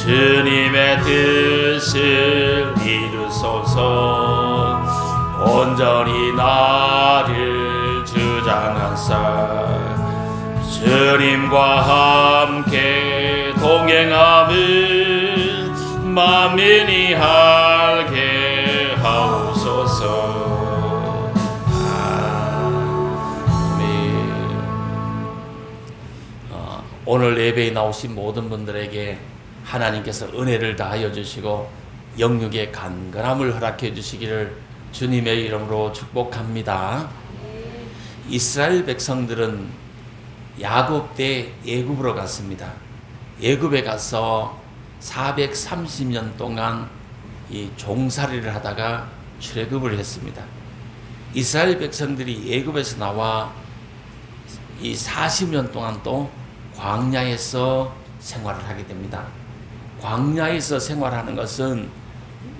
주님의 뜻을 이루소서. 온전히 나를 주장하사 주님과 함께 동행함을 만민이 알게 하옵소서. 아멘. 오늘 예배에 나오신 모든 분들에게 하나님께서 은혜를 다하여 주시고 영육의 강건함을 허락해 주시기를 주님의 이름으로 축복합니다. 이스라엘 백성들은 야곱 때 애굽으로 갔습니다. 애굽에 가서 430년 동안 이 종살이를 하다가 출애굽을 했습니다. 이스라엘 백성들이 애굽에서 나와 이 40년 동안 또 광야에서 생활을 하게 됩니다. 광야에서 생활하는 것은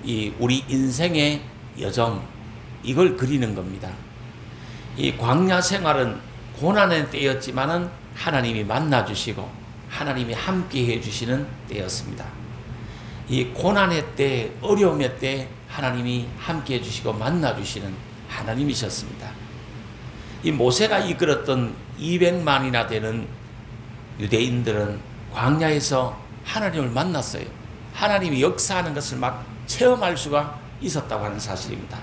이 우리 인생의 여정, 이걸 그리는 겁니다. 이 광야 생활은 고난의 때였지만은 하나님이 만나주시고 하나님이 함께 해주시는 때였습니다. 이 고난의 때, 어려움의 때 하나님이 함께 해주시고 만나주시는 하나님이셨습니다. 이 모세가 이끌었던 200만이나 되는 유대인들은 광야에서 하나님을 만났어요. 하나님이 역사하는 것을 막 체험할 수가 있었다고 하는 사실입니다.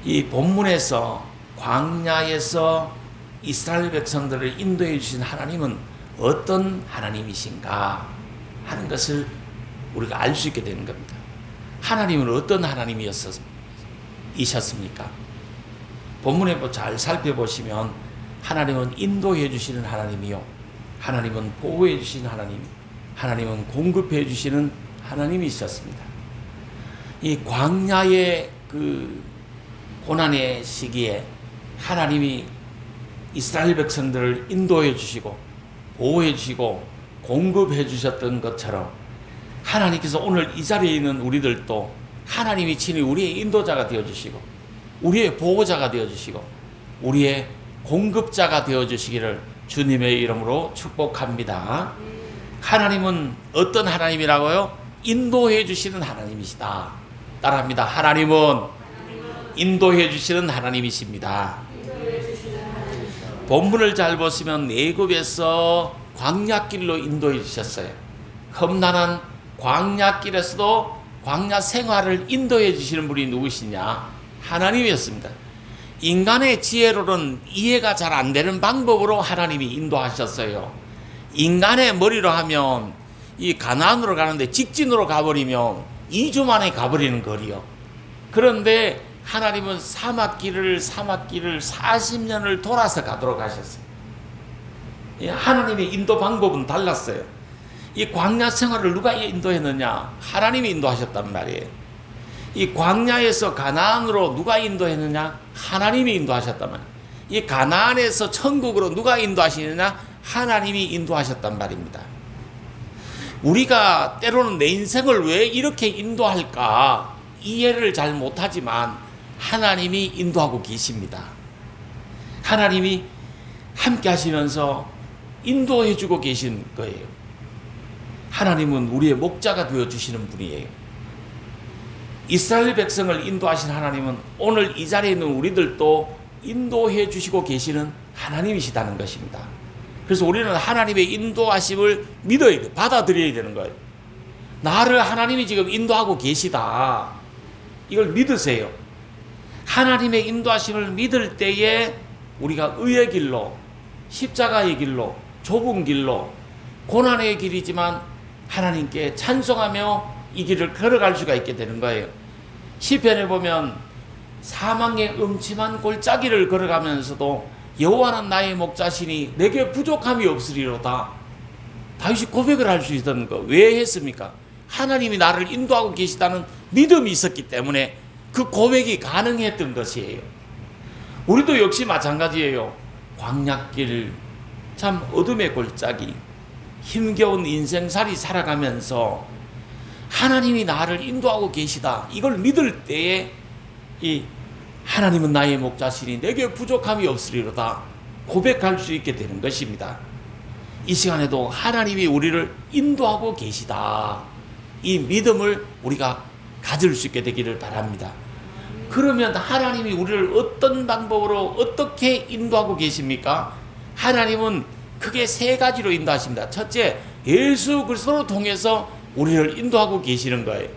이 본문에서 광야에서 이스라엘 백성들을 인도해 주신 하나님은 어떤 하나님이신가 하는 것을 우리가 알 수 있게 되는 겁니다. 하나님은 어떤 하나님이셨습니까? 본문에 잘 살펴보시면 하나님은 인도해 주시는 하나님이요, 하나님은 보호해 주시는 하나님, 하나님은 공급해 주시는 하나님이셨습니다. 이 광야의 그 고난의 시기에 하나님이 이스라엘 백성들을 인도해 주시고 보호해 주시고 공급해 주셨던 것처럼 하나님께서 오늘 이 자리에 있는 우리들도 하나님이 친히 우리의 인도자가 되어 주시고 우리의 보호자가 되어 주시고 우리의 공급자가 되어 주시기를 주님의 이름으로 축복합니다. 하나님은 어떤 하나님이라고요? 인도해 주시는 하나님이시다. 따라합니다. 하나님은 인도해 주시는 하나님이십니다. 본문을 잘 보시면 애굽에서 광야길로 인도해 주셨어요. 험난한 광야길에서도 광야 생활을 인도해 주시는 분이 누구시냐? 하나님이었습니다. 인간의 지혜로는 이해가 잘 안 되는 방법으로 하나님이 인도하셨어요. 인간의 머리로 하면 이 가나안으로 가는데 직진으로 가버리면 2주 만에 가버리는 거리요. 그런데 하나님은 사막길을 40년을 돌아서 가도록 하셨어요. 하나님의 인도 방법은 달랐어요. 이 광야 생활을 누가 인도했느냐? 하나님이 인도하셨단 말이에요. 이 광야에서 가나안으로 누가 인도했느냐? 하나님이 인도하셨단 말이에요. 이 가나안에서 천국으로 누가 인도하시느냐? 하나님이 인도하셨단 말입니다. 우리가 때로는 내 인생을 왜 이렇게 인도할까 이해를 잘 못하지만 하나님이 인도하고 계십니다. 하나님이 함께 하시면서 인도해주고 계신 거예요. 하나님은 우리의 목자가 되어주시는 분이에요. 이스라엘 백성을 인도하신 하나님은 오늘 이 자리에 있는 우리들도 인도해 주시고 계시는 하나님이시다는 것입니다. 그래서 우리는 하나님의 인도하심을 믿어야 돼, 받아들여야 되는 거예요. 나를 하나님이 지금 인도하고 계시다, 이걸 믿으세요. 하나님의 인도하심을 믿을 때에 우리가 의의 길로, 십자가의 길로, 좁은 길로, 고난의 길이지만 하나님께 찬송하며 이 길을 걸어갈 수가 있게 되는 거예요. 시편에 보면 사망의 음침한 골짜기를 걸어가면서도 여호와는 나의 목자시니 내게 부족함이 없으리로다, 다윗이 고백을 할 수 있었던 거 왜 했습니까? 하나님이 나를 인도하고 계시다는 믿음이 있었기 때문에 그 고백이 가능했던 것이에요. 우리도 역시 마찬가지예요. 광야길, 참 어둠의 골짜기, 힘겨운 인생살이 살아가면서 하나님이 나를 인도하고 계시다, 이걸 믿을 때에 이 하나님은 나의 목자시니 내게 부족함이 없으리로다 고백할 수 있게 되는 것입니다. 이 시간에도 하나님이 우리를 인도하고 계시다. 이 믿음을 우리가 가질 수 있게 되기를 바랍니다. 그러면 하나님이 우리를 어떤 방법으로 어떻게 인도하고 계십니까? 하나님은 크게 세 가지로 인도하십니다. 첫째, 예수 그리스도를 통해서 우리를 인도하고 계시는 거예요.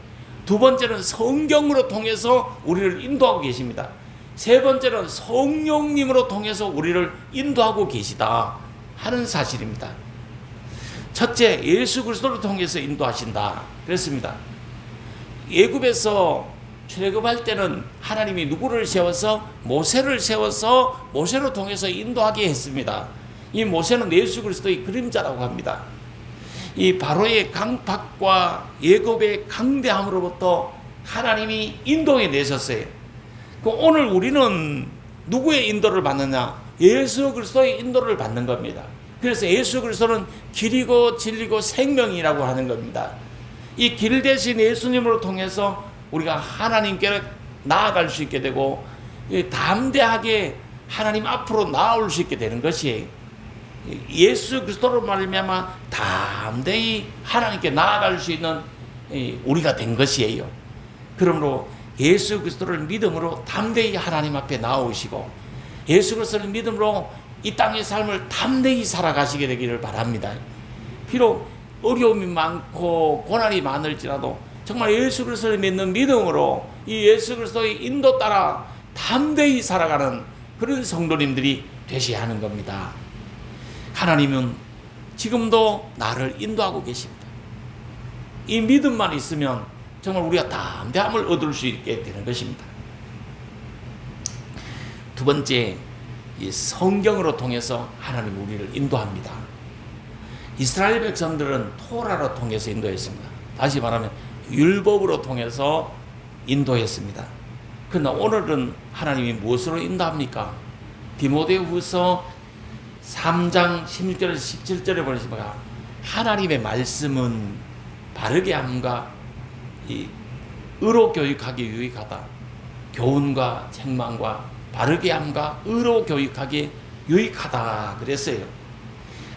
두 번째는 성경으로 통해서 우리를 인도하고 계십니다. 세 번째는 성령님으로 통해서 우리를 인도하고 계시다 하는 사실입니다. 첫째, 예수 그리스도를 통해서 인도하신다 그랬습니다. 애굽에서 출애굽할 때는 하나님이 누구를 세워서 모세를 세워서 모세를 통해서 인도하게 했습니다. 이 모세는 예수 그리스도의 그림자라고 합니다. 이 바로의 강팍과 애굽의 강대함으로부터 하나님이 인도해 내셨어요. 오늘 우리는 누구의 인도를 받느냐? 예수 그리스도의 인도를 받는 겁니다. 그래서 예수 그리스도는 길이고 진리고 생명이라고 하는 겁니다. 이 길 대신 예수님으로 통해서 우리가 하나님께 나아갈 수 있게 되고 담대하게 하나님 앞으로 나아올 수 있게 되는 것이에요. 예수 그리스도로 말미암아 담대히 하나님께 나아갈 수 있는 우리가 된 것이에요. 그러므로 예수 그리스도를 믿음으로 담대히 하나님 앞에 나오시고 예수 그리스도를 믿음으로 이 땅의 삶을 담대히 살아가시게 되기를 바랍니다. 비록 어려움이 많고 고난이 많을지라도 정말 예수 그리스도를 믿는 믿음으로 이 예수 그리스도의 인도 따라 담대히 살아가는 그런 성도님들이 되셔야 하는 겁니다. 하나님은 지금도 나를 인도하고 계십니다. 이 믿음만 있으면 정말 우리가 담대함을 얻을 수 있게 되는 것입니다. 두 번째, 이 성경으로 통해서 하나님 우리를 인도합니다. 이스라엘 백성들은 토라로 통해서 인도했습니다. 다시 말하면 율법으로 통해서 인도했습니다. 그러나 오늘은 하나님이 무엇으로 인도합니까? 디모데후서 3장 16절에서 17절에 보시면 하나님의 말씀은 바르게 함과 이 의로 교육하기 유익하다. 교훈과 책망과 바르게 함과 의로 교육하기 유익하다 그랬어요.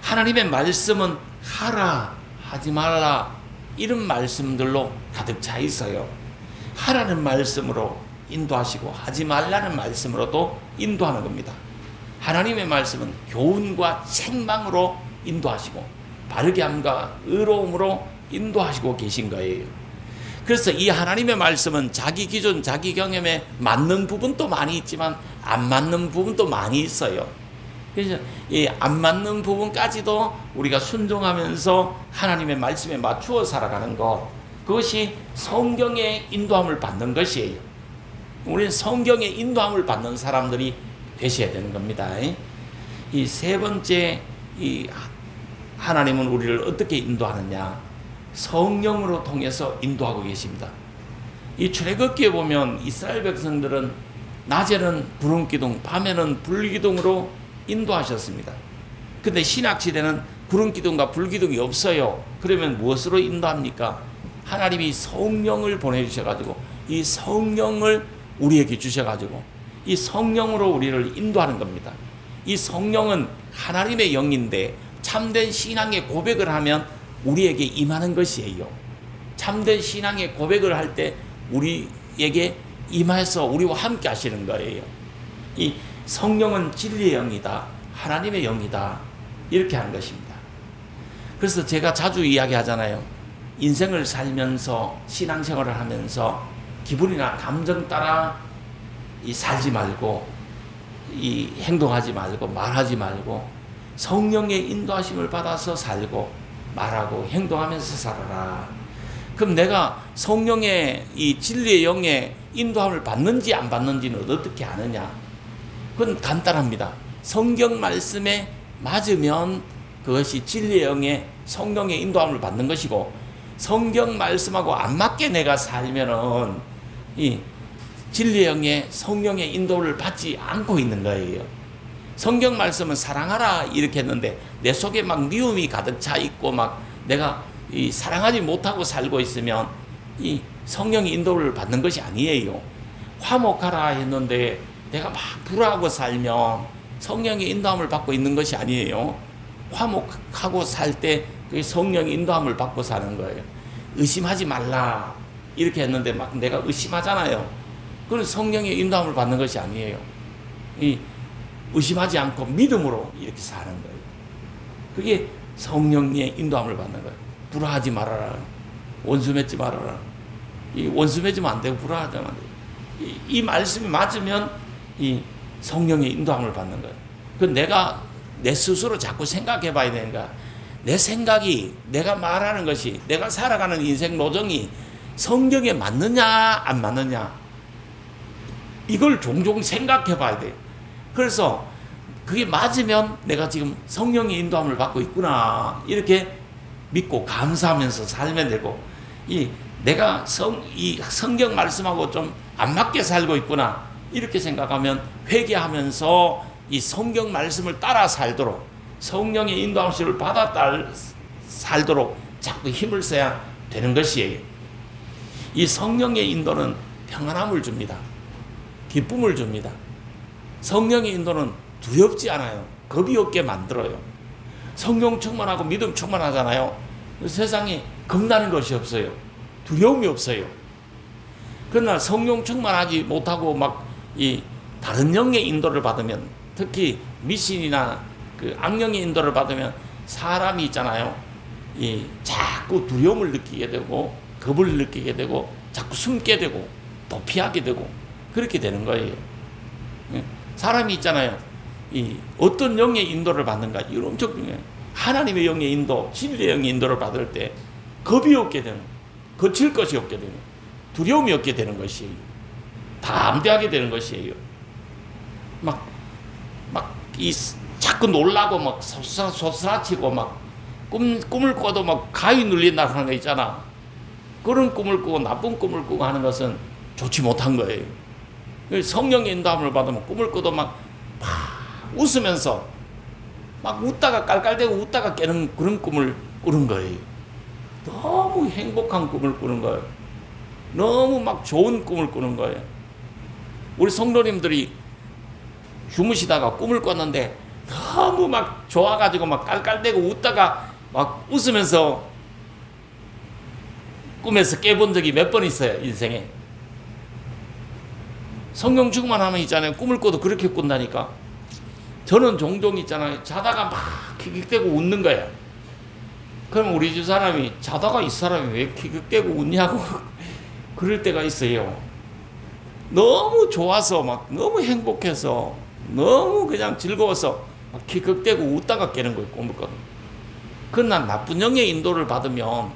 하나님의 말씀은 하라, 하지 말라 이런 말씀들로 가득 차 있어요. 하라는 말씀으로 인도하시고 하지 말라는 말씀으로도 인도하는 겁니다. 하나님의 말씀은 교훈과 책망으로 인도하시고 바르게 함과 의로움으로 인도하시고 계신 거예요. 그래서 이 하나님의 말씀은 자기 기준, 자기 경험에 맞는 부분도 많이 있지만 안 맞는 부분도 많이 있어요. 그래서 이 안 맞는 부분까지도 우리가 순종하면서 하나님의 말씀에 맞추어 살아가는 것, 그것이 성경의 인도함을 받는 것이에요. 우리는 성경의 인도함을 받는 사람들이 되셔야 되는 겁니다. 이 세 번째, 이 하나님은 우리를 어떻게 인도하느냐? 성령으로 통해서 인도하고 계십니다. 이 출애굽기에 보면 이스라엘 백성들은 낮에는 구름 기둥, 밤에는 불 기둥으로 인도하셨습니다. 근데 신약 시대는 구름 기둥과 불 기둥이 없어요. 그러면 무엇으로 인도합니까? 하나님이 성령을 보내주셔가지고 이 성령을 우리에게 주셔가지고 이 성령으로 우리를 인도하는 겁니다. 이 성령은 하나님의 영인데 참된 신앙의 고백을 하면 우리에게 임하는 것이에요. 참된 신앙의 고백을 할 때 우리에게 임해서 우리와 함께 하시는 거예요. 이 성령은 진리의 영이다, 하나님의 영이다, 이렇게 하는 것입니다. 그래서 제가 자주 이야기하잖아요. 인생을 살면서 신앙생활을 하면서 기분이나 감정 따라 살지 말고 행동하지 말고 말하지 말고 성령의 인도하심을 받아서 살고 말하고 행동하면서 살아라. 그럼 내가 성령의 이 진리의 영의 인도함을 받는지 안 받는지는 어떻게 아느냐? 그건 간단합니다. 성경 말씀에 맞으면 그것이 진리의 영의 성령의 인도함을 받는 것이고, 성경 말씀하고 안 맞게 내가 살면은 이 진리의 영의 성령의 인도를 받지 않고 있는 거예요. 성경 말씀은 사랑하라 이렇게 했는데 내 속에 막 미움이 가득 차 있고 막 내가 이 사랑하지 못하고 살고 있으면 이 성령의 인도를 받는 것이 아니에요. 화목하라 했는데 내가 막 불화하고 살면 성령의 인도함을 받고 있는 것이 아니에요. 화목하고 살 때 그 성령의 인도함을 받고 사는 거예요. 의심하지 말라 이렇게 했는데 막 내가 의심하잖아요. 그건 성령의 인도함을 받는 것이 아니에요. 이 의심하지 않고 믿음으로 이렇게 사는 거예요. 그게 성령의 인도함을 받는 거예요. 불화하지 말아라. 원수 맺지 말아라. 이 원수 맺으면 안 되고 불화하지 말아라. 이 말씀이 맞으면 이 성령의 인도함을 받는 거예요. 그 내가 내 스스로 자꾸 생각해 봐야 되는 거야. 내 생각이, 내가 말하는 것이, 내가 살아가는 인생 노정이 성경에 맞느냐 안 맞느냐 이걸 종종 생각해 봐야 돼. 그래서 그게 맞으면 내가 지금 성령의 인도함을 받고 있구나 이렇게 믿고 감사하면서 살면 되고, 이 내가 이 성경 말씀하고 좀 안 맞게 살고 있구나 이렇게 생각하면 회개하면서 이 성경 말씀을 따라 살도록, 성령의 인도함을 받아 살도록 자꾸 힘을 써야 되는 것이에요. 이 성령의 인도는 평안함을 줍니다. 기쁨을 줍니다. 성령의 인도는 두렵지 않아요. 겁이 없게 만들어요. 성령 충만하고 믿음 충만하잖아요. 세상에 겁나는 것이 없어요. 두려움이 없어요. 그러나 성령 충만하지 못하고 막 이 다른 영의 인도를 받으면, 특히 미신이나 그 악령의 인도를 받으면 사람이 있잖아요. 이 자꾸 두려움을 느끼게 되고 겁을 느끼게 되고 자꾸 숨게 되고 도피하게 되고 그렇게 되는 거예요. 사람이 있잖아요. 이 어떤 영의 인도를 받는가 이건 엄청 중요해요. 하나님의 영의 인도, 진리의 영의 인도를 받을 때 겁이 없게 되는, 거칠 것이 없게 되는, 두려움이 없게 되는 것이에요. 담대하게 되는 것이에요. 이 자꾸 놀라고 막 소스라치고 막 꿈을 꿔도 막 가위 눌린다 하는 거 있잖아. 그런 꿈을 꾸고 나쁜 꿈을 꾸고 하는 것은 좋지 못한 거예요. 성령의 인도함을 받으면 꿈을 꿔도 막 웃으면서 막 웃다가 깔깔대고 웃다가 깨는 그런 꿈을 꾸는 거예요. 너무 행복한 꿈을 꾸는 거예요. 너무 막 좋은 꿈을 꾸는 거예요. 우리 성도님들이 주무시다가 꿈을 꿨는데 너무 막 좋아가지고 막 깔깔대고 웃다가 막 웃으면서 꿈에서 깨본 적이 몇 번 있어요, 인생에. 성령 충만하면 있잖아요. 꿈을 꿔도 그렇게 꾼다니까. 저는 종종 있잖아요. 자다가 막 킥킥대고 웃는 거야. 그럼 우리 집 사람이 자다가 이 사람이 왜 킥킥대고 웃냐고 그럴 때가 있어요. 너무 좋아서 막 너무 행복해서 너무 그냥 즐거워서 막 킥킥대고 웃다가 깨는 거예요. 꿈을 꿔도. 그러나 나쁜 영의 인도를 받으면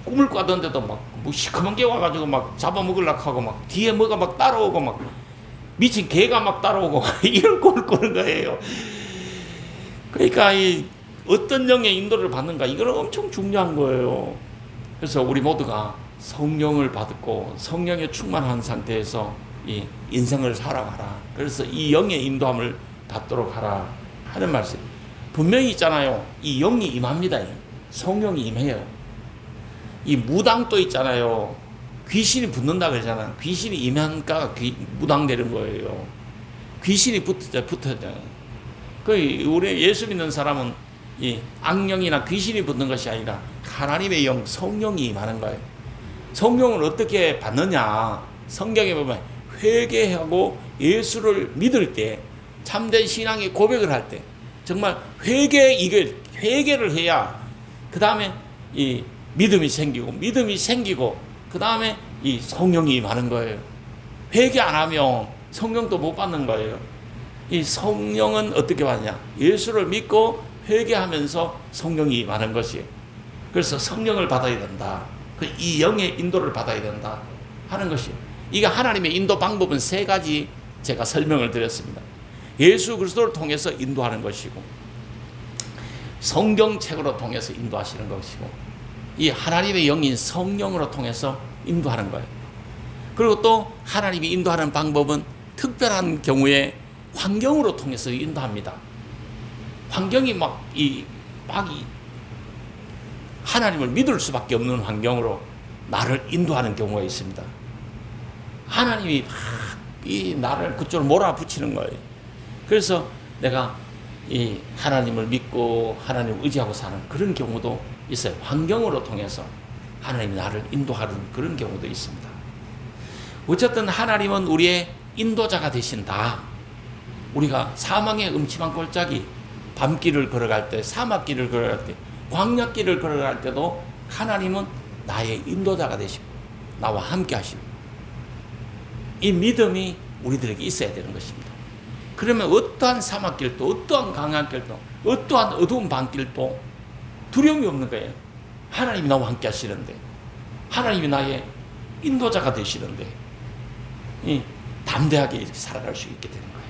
꿈을 꿔던데도 막 뭐 시커먼 게 와가지고 막 잡아먹으려고 하고 막 뒤에 뭐가 막 따라오고 막 미친 개가 막 따라오고 이런 꿈을 꾸는 거예요. 그러니까 이 어떤 영의 인도를 받는가 이거는 엄청 중요한 거예요. 그래서 우리 모두가 성령을 받고 성령에 충만한 상태에서 이 인생을 살아가라. 그래서 이 영의 인도함을 받도록 하라 하는 말씀. 분명히 있잖아요. 이 영이 임합니다. 성령이 임해요. 이 무당도 있잖아요. 귀신이 붙는다 그러잖아요. 귀신이 임하니까 무당되는 거예요. 귀신이 붙었잖아요. 우리 예수 믿는 사람은 이 악령이나 귀신이 붙는 것이 아니라 하나님의 영, 성령이 임하는 거예요. 성령을 어떻게 받느냐? 성경에 보면 회개하고 예수를 믿을 때, 참된 신앙의 고백을 할 때, 정말 회개를 해야 그 다음에 이 믿음이 생기고 그 다음에 이 성령이 임하는 거예요. 회개 안 하면 성령도 못 받는 거예요. 이 성령은 어떻게 받냐? 예수를 믿고 회개하면서 성령이 임하는 것이에요. 그래서 성령을 받아야 된다. 이 영의 인도를 받아야 된다 하는 것이에요. 이게 하나님의 인도 방법은 세 가지 제가 설명을 드렸습니다. 예수 그리스도를 통해서 인도하는 것이고, 성경책으로 통해서 인도하시는 것이고, 이 하나님의 영인 성령으로 통해서 인도하는 거예요. 그리고 또 하나님이 인도하는 방법은 특별한 경우에 환경으로 통해서 인도합니다. 환경이 하나님을 믿을 수밖에 없는 환경으로 나를 인도하는 경우가 있습니다. 하나님이 이 나를 그쪽으로 몰아붙이는 거예요. 그래서 내가 이 하나님을 믿고 하나님을 의지하고 사는 그런 경우도 있어요. 환경으로 통해서 하나님이 나를 인도하는 그런 경우도 있습니다. 어쨌든 하나님은 우리의 인도자가 되신다. 우리가 사망의 음침한 골짜기, 밤길을 걸어갈 때, 사막길을 걸어갈 때, 광야길을 걸어갈 때도 하나님은 나의 인도자가 되시고 나와 함께 하시고, 이 믿음이 우리들에게 있어야 되는 것입니다. 그러면 어떠한 사막길도, 어떠한 광야길도, 어떠한 어두운 밤길도 두려움이 없는 거예요. 하나님이 나와 함께 하시는데, 하나님이 나의 인도자가 되시는데 담대하게 이렇게 살아갈 수 있게 되는 거예요.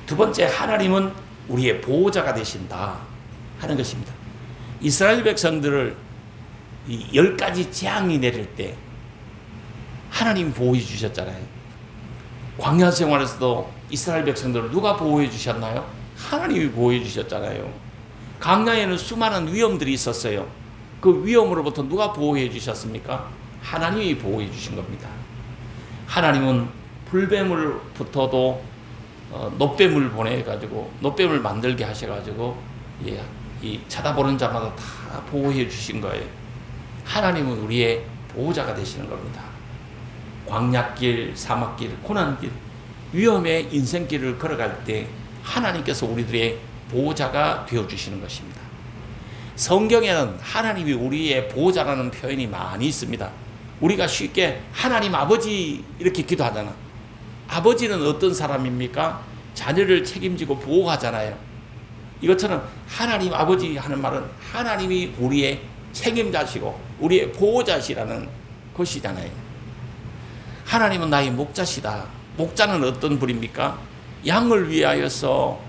두 번째, 하나님은 우리의 보호자가 되신다 하는 것입니다. 이스라엘 백성들을 10가지 재앙이 내릴 때 하나님이 보호해 주셨잖아요. 광야 생활에서도 이스라엘 백성들을 누가 보호해 주셨나요? 하나님이 보호해 주셨잖아요. 광야에는 수많은 위험들이 있었어요. 그 위험으로부터 누가 보호해 주셨습니까? 하나님이 보호해 주신 겁니다. 하나님은 불뱀으로부터도 놋뱀을 보내가지고 놋뱀을 만들게 하셔가지고 이 쳐다보는 자마다 다 보호해 주신 거예요. 하나님은 우리의 보호자가 되시는 겁니다. 광야길, 사막길, 고난길, 위험의 인생길을 걸어갈 때 하나님께서 우리들의 보호자가 되어주시는 것입니다. 성경에는 하나님이 우리의 보호자라는 표현이 많이 있습니다. 우리가 쉽게 하나님 아버지 이렇게 기도하잖아. 아버지는 어떤 사람입니까? 자녀를 책임지고 보호하잖아요. 이것처럼 하나님 아버지 하는 말은 하나님이 우리의 책임자시고 우리의 보호자시라는 것이잖아요. 하나님은 나의 목자시다. 목자는 어떤 분입니까? 양을 위하여서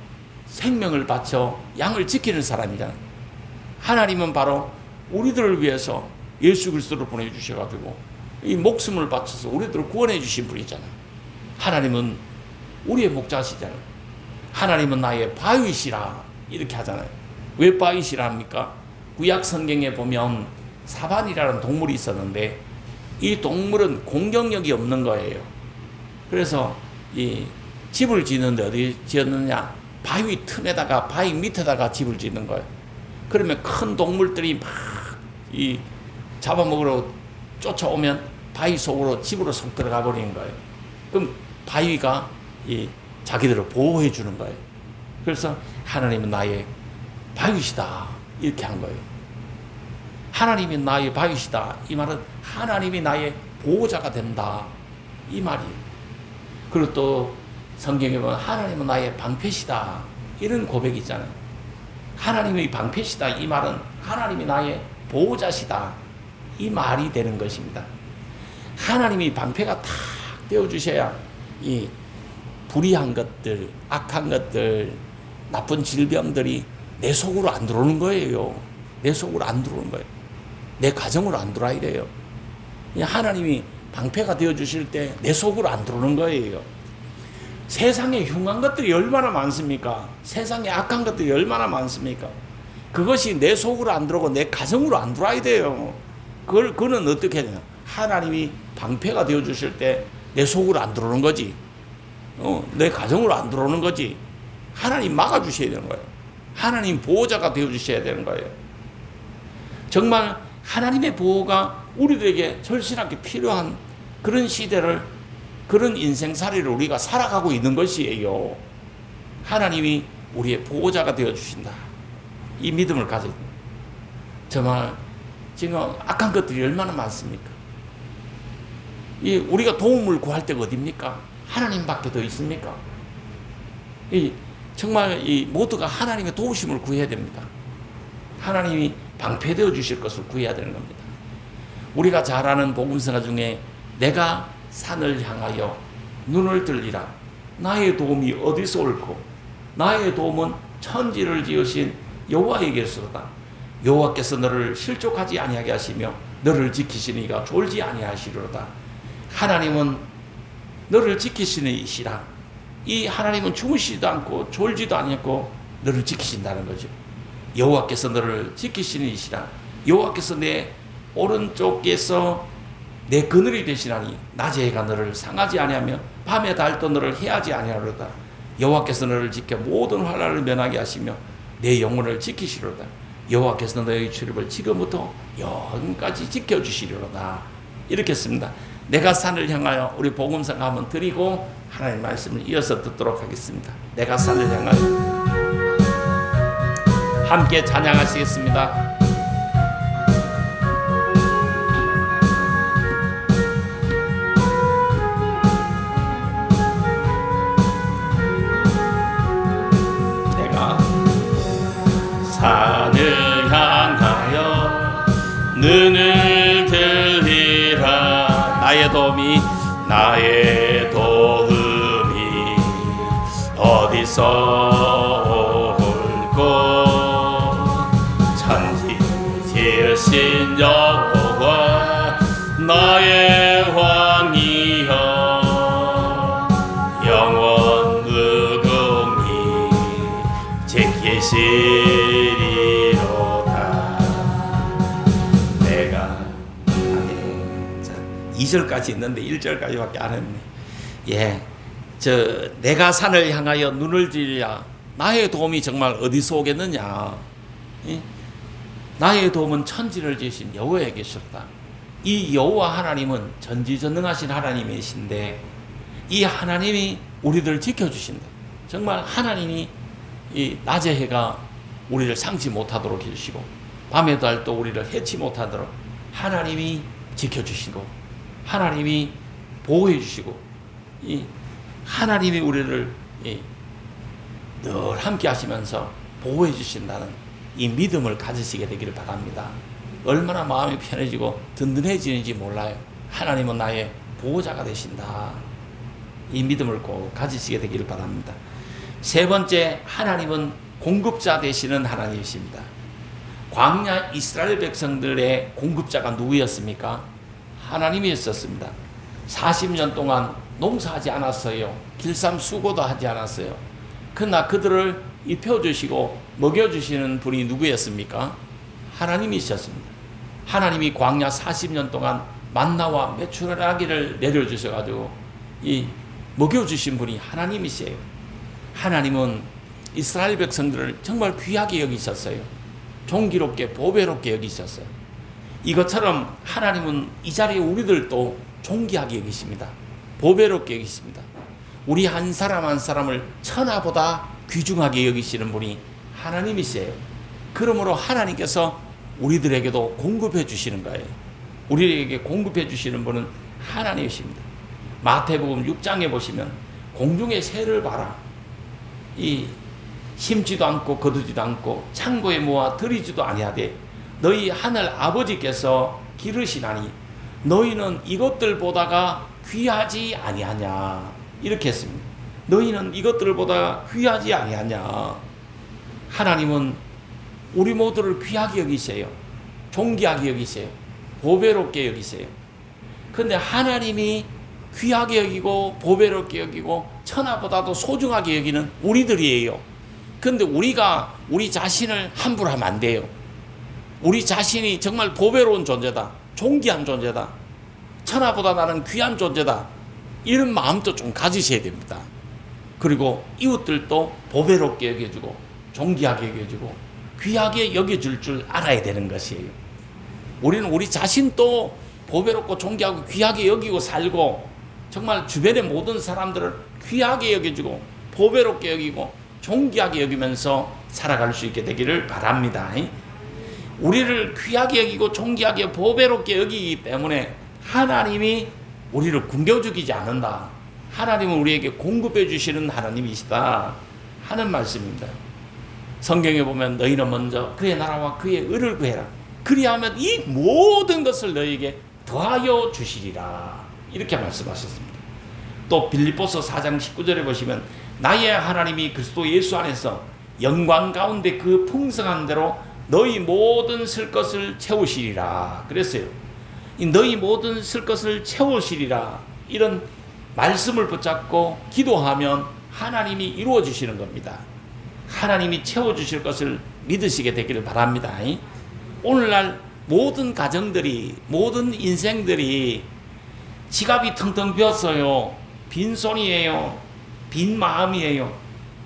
생명을 바쳐 양을 지키는 사람이잖아요. 하나님은 바로 우리들을 위해서 예수 그리스도를 보내주셔가지고 이 목숨을 바쳐서 우리들을 구원해 주신 분이잖아요. 하나님은 우리의 목자시잖아요. 하나님은 나의 바위시라 이렇게 하잖아요. 왜 바위시라 합니까? 구약 성경에 보면 사반이라는 동물이 있었는데 이 동물은 공격력이 없는 거예요. 그래서 이 집을 짓는데 어디 지었느냐? 바위 틈에다가 바위 밑에다가 집을 짓는 거예요. 그러면 큰 동물들이 막 이 잡아먹으러 쫓아오면 바위 속으로 집으로 쏙 들어가 버리는 거예요. 그럼 바위가 이 자기들을 보호해 주는 거예요. 그래서 하나님은 나의 바위시다 이렇게 한 거예요. 하나님이 나의 바위시다 이 말은 하나님이 나의 보호자가 된다 이 말이에요. 그리고 또 성경에 보면 하나님은 나의 방패시다 이런 고백이 있잖아요. 하나님의 방패시다 이 말은 하나님이 나의 보호자시다 이 말이 되는 것입니다. 하나님이 방패가 탁 되어주셔야 이 불의한 것들, 악한 것들, 나쁜 질병들이 내 속으로 안 들어오는 거예요. 내 속으로 안 들어오는 거예요. 내 가정으로 안 들어와야 돼요. 하나님이 방패가 되어주실 때 내 속으로 안 들어오는 거예요. 세상에 흉한 것들이 얼마나 많습니까? 세상에 악한 것들이 얼마나 많습니까? 그것이 내 속으로 안 들어오고 내 가정으로 안 들어와야 돼요. 그거는 어떻게 되냐? 하나님이 방패가 되어주실 때 내 속으로 안 들어오는 거지. 내 가정으로 안 들어오는 거지. 하나님 막아주셔야 되는 거예요. 하나님 보호자가 되어주셔야 되는 거예요. 정말 하나님의 보호가 우리들에게 절실하게 필요한 그런 시대를, 그런 인생살이를 우리가 살아가고 있는 것이에요. 하나님이 우리의 보호자가 되어주신다. 이 믿음을 가져야 됩니다. 정말 지금 악한 것들이 얼마나 많습니까? 우리가 도움을 구할 때가 어딥니까? 하나님밖에 더 있습니까? 정말 모두가 하나님의 도우심을 구해야 됩니다. 하나님이 방패되어 주실 것을 구해야 되는 겁니다. 우리가 잘 아는 복음성가 중에 내가 산을 향하여 눈을 들리라. 나의 도움이 어디서 옳고 나의 도움은 천지를 지으신 여호와에게서다. 여호와께서 너를 실족하지 아니하게 하시며 너를 지키시니가 졸지 아니하시리로다. 하나님은 너를 지키시는 이시라. 이 하나님은 주무시지도 않고 졸지도 아니했고 너를 지키신다는 거죠. 여호와께서 너를 지키시는 이시라. 여호와께서 내 오른쪽에서 내 그늘이 되시나니 낮에 해가 너를 상하지 아니하며 밤에 달도 너를 해하지 아니하리로다. 여호와께서 너를 지켜 모든 환난을 면하게 하시며 내 영혼을 지키시리로다. 여호와께서 너의 출입을 지금부터 영까지 지켜주시리로다. 이렇게 씁니다. 내가 산을 향하여 우리 복음성 한번 드리고 하나님 말씀을 이어서 듣도록 하겠습니다. 내가 산을 향하여 함께 찬양하시겠습니다. 산을 향하여 눈을 들리라. 나의 도움이 어디서 올꼬. 천지 지으신 여호와 나의 왕이여 영원 무궁히 지키시리로다. 내가 2절까지 있는데 1절까지밖에 안 했네. 내가 산을 향하여 눈을 들이라. 나의 도움이 정말 어디서 오겠느냐. 나의 도움은 천지를 지으신 여호와에 계셨다. 이 여호와 하나님은 전지전능하신 하나님이신데 이 하나님이 우리들을 지켜주신다. 정말 하나님이 이 낮의 해가 우리를 상치 못하도록 해주시고 밤의 달도 우리를 해치 못하도록 하나님이 지켜주시고 하나님이 보호해 주시고 이 하나님이 우리를 늘 함께 하시면서 보호해 주신다는 이 믿음을 가지시게 되기를 바랍니다. 얼마나 마음이 편해지고 든든해지는지 몰라요. 하나님은 나의 보호자가 되신다. 이 믿음을 꼭 가지시게 되기를 바랍니다. 세 번째, 하나님은 공급자 되시는 하나님이십니다. 광야 이스라엘 백성들의 공급자가 누구였습니까? 하나님이었습니다. 40년 동안 농사하지 않았어요. 길쌈수고도 하지 않았어요. 그러나 그들을 입혀주시고 먹여주시는 분이 누구였습니까? 하나님이셨습니다. 하나님이 광야 40년 동안 만나와 메추라기를 내려주셔가지고 먹여주신 분이 하나님이세요. 하나님은 이스라엘 백성들을 정말 귀하게 여기셨어요. 존귀롭게 보배롭게 여기셨어요. 이것처럼 하나님은 이 자리에 우리들도 존귀하게 여기십니다. 보배롭게 여기십니다. 우리 한 사람 한 사람을 천하보다 귀중하게 여기시는 분이 하나님이세요. 그러므로 하나님께서 우리들에게도 공급해 주시는 거예요. 우리에게 공급해 주시는 분은 하나님이십니다. 마태복음 6장에 보시면 공중의 새를 봐라. 심지도 않고 거두지도 않고 창고에 모아 들이지도 아니하되 너희 하늘 아버지께서 기르시나니 너희는 이것들보다가 귀하지 아니하냐. 이렇게 했습니다. 너희는 이것들을 보다 귀하지 아니하냐. 하나님은 우리 모두를 귀하게 여기세요. 존귀하게 여기세요. 보배롭게 여기세요. 그런데 하나님이 귀하게 여기고 보배롭게 여기고 천하보다도 소중하게 여기는 우리들이에요. 그런데 우리가 우리 자신을 함부로 하면 안 돼요. 우리 자신이 정말 보배로운 존재다. 존귀한 존재다. 천하보다 나는 귀한 존재다. 이런 마음도 좀 가지셔야 됩니다. 그리고 이웃들도 보배롭게 여겨주고 존귀하게 여겨주고 귀하게 여겨줄 줄 알아야 되는 것이에요. 우리는 우리 자신도 보배롭고 존귀하고 귀하게 여기고 살고 정말 주변의 모든 사람들을 귀하게 여겨주고 보배롭게 여기고 존귀하게 여기면서 살아갈 수 있게 되기를 바랍니다. 우리를 귀하게 여기고 존귀하게 보배롭게 여기기 때문에 하나님이 우리를 굶겨 죽이지 않는다. 하나님은 우리에게 공급해 주시는 하나님이시다 하는 말씀입니다. 성경에 보면 너희는 먼저 그의 나라와 그의 의를 구해라. 그리하면 이 모든 것을 너희에게 더하여 주시리라. 이렇게 말씀하셨습니다. 또 빌립보서 4장 19절에 보시면 나의 하나님이 그리스도 예수 안에서 영광 가운데 그 풍성한 대로 너희 모든 쓸 것을 채우시리라 그랬어요. 너희 모든 쓸 것을 채우시리라 이런 말씀을 붙잡고 기도하면 하나님이 이루어 주시는 겁니다. 하나님이 채워주실 것을 믿으시게 되기를 바랍니다. 오늘날 모든 가정들이 모든 인생들이 지갑이 텅텅 비었어요. 빈손이에요. 빈 마음이에요.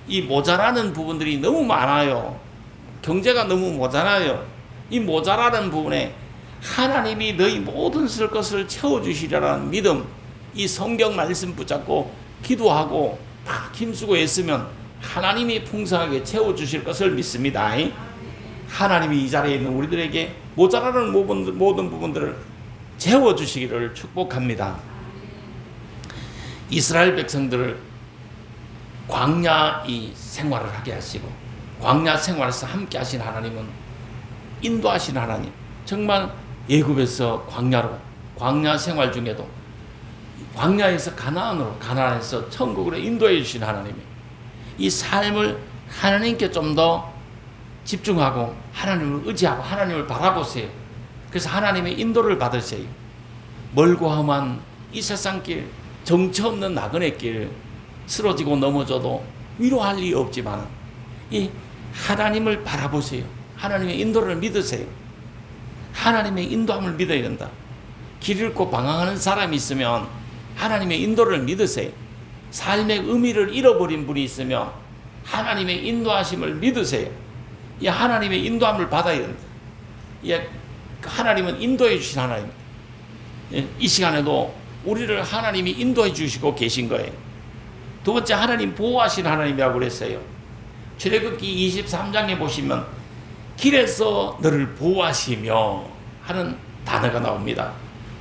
이 모자라는 부분들이 너무 많아요. 경제가 너무 모자라요. 이 모자라는 부분에 하나님이 너희 모든 쓸 것을 채워주시리라는 믿음, 이 성경 말씀 붙잡고 기도하고 다 힘쓰고 애쓰면 하나님이 풍성하게 채워주실 것을 믿습니다. 하나님이 이 자리에 있는 우리들에게 모자라는 모든 부분들을 채워주시기를 축복합니다. 이스라엘 백성들을 광야 이 생활을 하게 하시고 광야 생활에서 함께 하신 하나님은 인도하신 하나님, 정말 애굽에서 광야로, 광야 생활 중에도 광야에서 가나안으로, 가나안에서 천국으로 인도해 주신 하나님이 이 삶을 하나님께 좀 더 집중하고 하나님을 의지하고 하나님을 바라보세요. 그래서 하나님의 인도를 받으세요. 멀고 험한 이 세상길, 정처 없는 나그네 길, 쓰러지고 넘어져도 위로할 리 없지만 이 하나님을 바라보세요. 하나님의 인도를 믿으세요. 하나님의 인도함을 믿어야 된다. 길 잃고 방황하는 사람이 있으면 하나님의 인도를 믿으세요. 삶의 의미를 잃어버린 분이 있으면 하나님의 인도하심을 믿으세요. 이 하나님의 인도함을 받아야 된다. 하나님은 인도해 주신 하나님. 이 시간에도 우리를 하나님이 인도해 주시고 계신 거예요. 두 번째, 하나님 보호하신 하나님이라고 그랬어요. 출애굽기 23장에 보시면 길에서 너를 보호하시며 하는 단어가 나옵니다.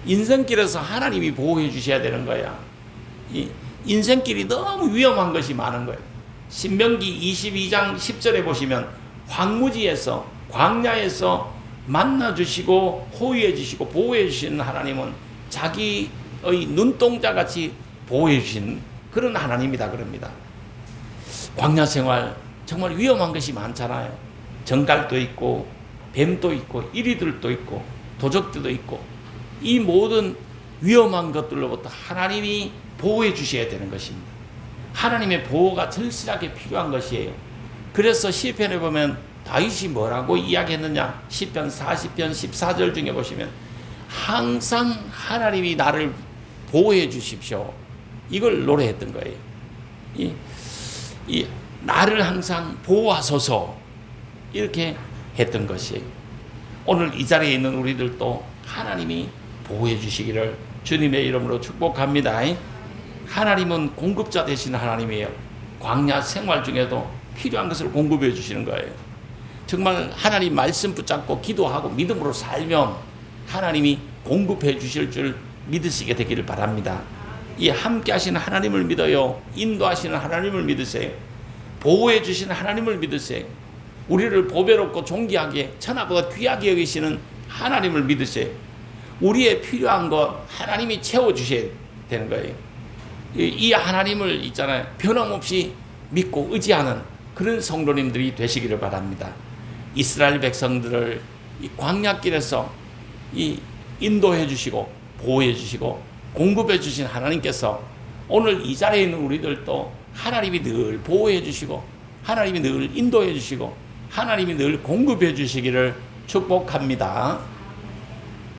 인생길에서 하나님이 보호해 주셔야 되는 거야. 이 인생길이 너무 위험한 것이 많은 거예요. 신명기 22장 10절에 보시면 황무지에서, 광야에서 만나주시고 호위해 주시고 보호해 주시는 하나님은 자기의 눈동자같이 보호해 주신 그런 하나님이다 그럽니다. 광야 생활 정말 위험한 것이 많잖아요. 정갈도 있고 뱀도 있고 이리들도 있고 도적들도 있고 이 모든 위험한 것들로부터 하나님이 보호해 주셔야 되는 것입니다. 하나님의 보호가 절실하게 필요한 것이에요. 그래서 시편에 보면 다윗이 뭐라고 이야기했느냐, 시편 40편 14절 중에 보시면 항상 하나님이 나를 보호해 주십시오, 이걸 노래했던 거예요. 이 나를 항상 보호하소서, 이렇게 했던 것이에요. 오늘 이 자리에 있는 우리들도 하나님이 보호해 주시기를 주님의 이름으로 축복합니다. 하나님은 공급자 되신 하나님이에요. 광야 생활 중에도 필요한 것을 공급해 주시는 거예요. 정말 하나님 말씀 붙잡고 기도하고 믿음으로 살면 하나님이 공급해 주실 줄 믿으시게 되기를 바랍니다. 이 함께 하시는 하나님을 믿어요. 인도하시는 하나님을 믿으세요. 보호해 주시는 하나님을 믿으세요. 우리를 보배롭고 존귀하게 천하보다 귀하게 여기시는 하나님을 믿으세요. 우리의 필요한 것 하나님이 채워주셔야 되는 거예요. 이 하나님을 있잖아요, 변함없이 믿고 의지하는 그런 성도님들이 되시기를 바랍니다. 이스라엘 백성들을 이 광야길에서 인도해 주시고 보호해 주시고 공급해 주신 하나님께서 오늘 이 자리에 있는 우리들도 하나님이 늘 보호해 주시고 하나님이 늘 인도해 주시고 하나님이 늘 공급해 주시기를 축복합니다.